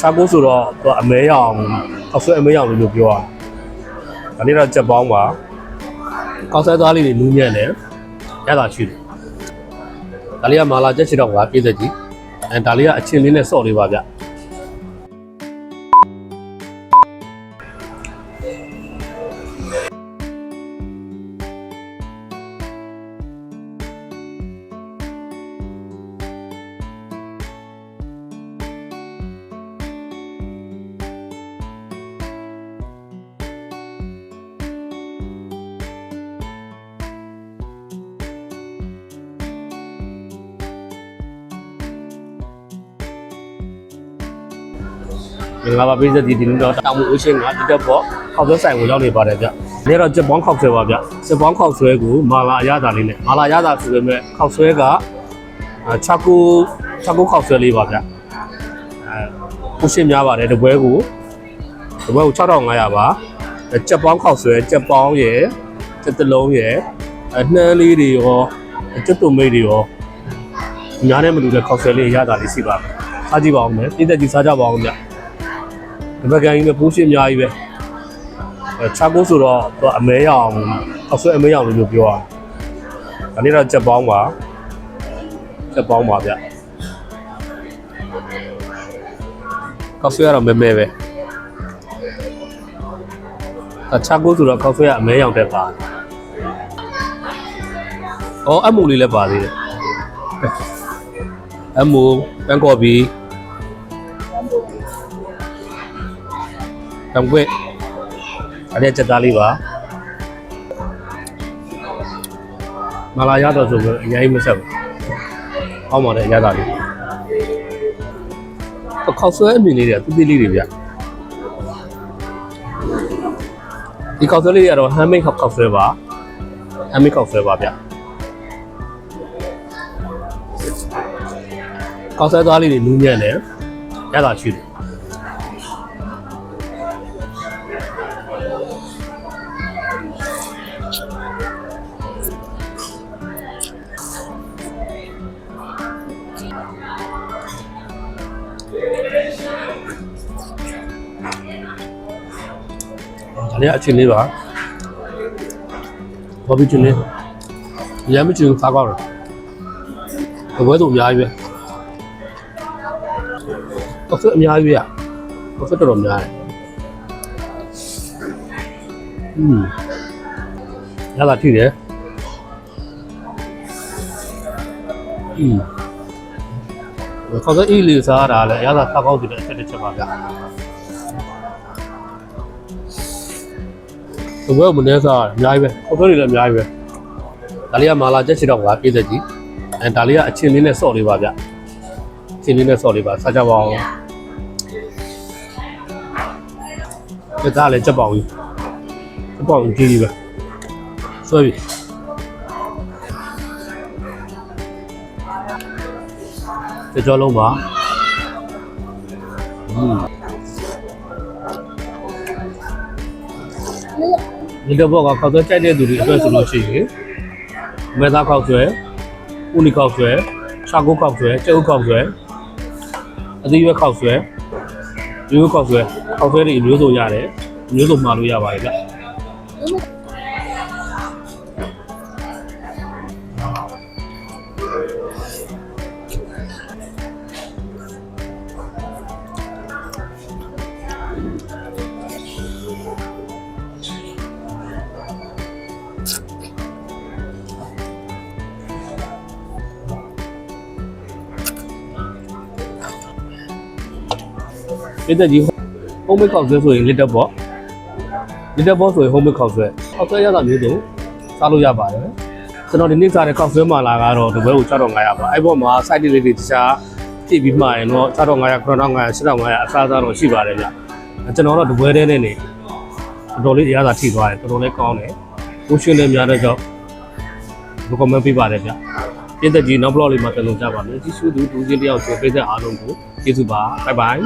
ချာကိုဆိုတော့သူအမဲရောင်အောက်ဆွဲအမဲရောင်လို့ပြောတာဒါနေ့တော့ချက်ပေါင်းပါကောက်ဆွဲသားလေးတွေနူးညံ့တယ်ရတာရှိတယ်ဒါလေးကမာလာချက်ချီတော့ပါပြည့်စက်ကြီးဒါလေးကအချင်းလေးနဲ့စော့လေးပါဗျမင်္ဂလာပါပြည်သက်ဒီနေ့တော့တောင်မှုအချင်းကဒီတက်ပေါ့ခောက်ဆွဲဆိုင်ကိုရောက်နေပါတယ်ဗျ။နေ့တော့ချက်ပေါင်းခောက်ဆွဲပါဗျ။ချက်ပေါင်းခောက်ဆွဲကိုမာလာရတာလေးနဲ့မာလာရတာဆိုပေမဲ့ခောက်ဆွဲကချာကိုခောက်ဆွဲလေးပါဗျ။ဥရှင်းများပါတယ်တပွဲကို6500ပါ။ချက်ပေါင်းခောက်ဆွဲချက်ပေါင်းရယ်ချက်တလုံးရယ်နှမ်းလေးတွေရောချက်တုံမိတ်တွေရောအများနဲ့မတူတဲ့ခောက်ဆွဲလေးရတာလေးရှိပါမယ်။စားကြည့်ပါဦးမယ်ပြည်သက်ကြီးစားကြပါဦးဗျ။ဒီဘက်ကနေပိုးရှင်းအများကြီးပဲချာကိုဆိုတော့သူအမဲရောင်အောက်ဆွဲအမဲရောင်လို့ပြောတာဒါနေ့တော့ချက်ပေါင်းပါဗျကောက်ဆွဲကတော့မဲမဲပဲချာကိုဆိုတော့ကောက်ဆွဲကအမဲရောင်တက်ပါအမူလေးလည်းပါသေးတယ်အမူပန်းကော်ပီတံခွေအဲ့ဒီချက်သားလေးပါမလာရတော့ဆိုတော့အရင်မဆက်ဘူးအောက်မှာလည်းရတာလေးခောက်ဆွဲအမြင်လေးတွေတူတူလေးတွေဗျဒီခောက်ဆွဲလေးတွေကတော့ handmade ခောက်ဆွဲပါ handmade ခောက်ဆွဲပါဗျခောက်ဆွဲသားလေးတွေနူးညံ့တယ်ရတာရှိတယ်ဒါလေးအချင်းလေးပါဘာဖြစ်ချင်းလဲရမ်းမချင်းစားကောင်းတယ်ဘဝတော့အများကြီးပဲတော့အများကြီးပဲတော့တော်တော်များတယ်ရတာထိတယ်ခေါင်းစအေးလေးစားတာလည်းရတာစားကောင်းတယ်အချက်တစ်ချက်ပါဗျဘဝမနေစားအများကြီးပဲခေါင်းစတွေလည်းအများကြီးပဲဒါလေးကမာလာချက်ချီတော့ပါပြည့်စက်ကြီးဒါလေးကအချင်းလေးနဲ့စော့လေးပါဗျအချင်းလေးနဲ့စော့လေးပါစားကြပါအောင်ဒါလည်းချက်ပေါင်းကြီးကြီးပဲဆွဲပြီကြောလုံးပါဒီတော့ဘောကခောက်ဆွဲကြိုက်တဲ့သူတွေအတွက်ဆိုလို့ရှိရင်မဲသားခောက်ဆွဲဥနီခောက်ဆွဲချာကိုခောက်ဆွဲကျုပ်ခောက်ဆွဲအသီးရွက်ခောက်ဆွဲရိုးခောက်ဆွဲတွေမျိုးစုံရတယ်မျိုးစုံမှာလို့ရပါတယ်ဗျပြည်သက်ကြီး homemade ခောက်ဆွဲဆိုရင် little box ဆိုရင် homemade ခောက်ဆွဲရတာမျိုးတို့စားလို့ရပါတယ်ကျွန်တော်ဒီနေ့စားတဲ့ခောက်ဆွဲမာလာကတော့တပွဲကို6500ပါအဲ့ပေါ်မှာ site လေးတွေတခြားကြည့်ပြီးမှရင်တော့6500 9500 8500အစားစားတော့ရှိပါတယ်ဗျကျွန်တော်တော့တပွဲတည်းနဲ့နေတော်တော်လေးရတာထိသွားတယ်တော်တော်လေးကောင်းတယ်ကိုရှင်လည်းများတဲ့ကြောင့် recommend ပေးပါတယ်ဗျပြည်သက်ကြီးနောက် blog လေးမှာပြန်လို့ကြပါမယ်ကြည့်ရှုသူချင်းတယောက်ဆိုပေးတဲ့အားလုံးကိုကျေးဇူးပါ bye bye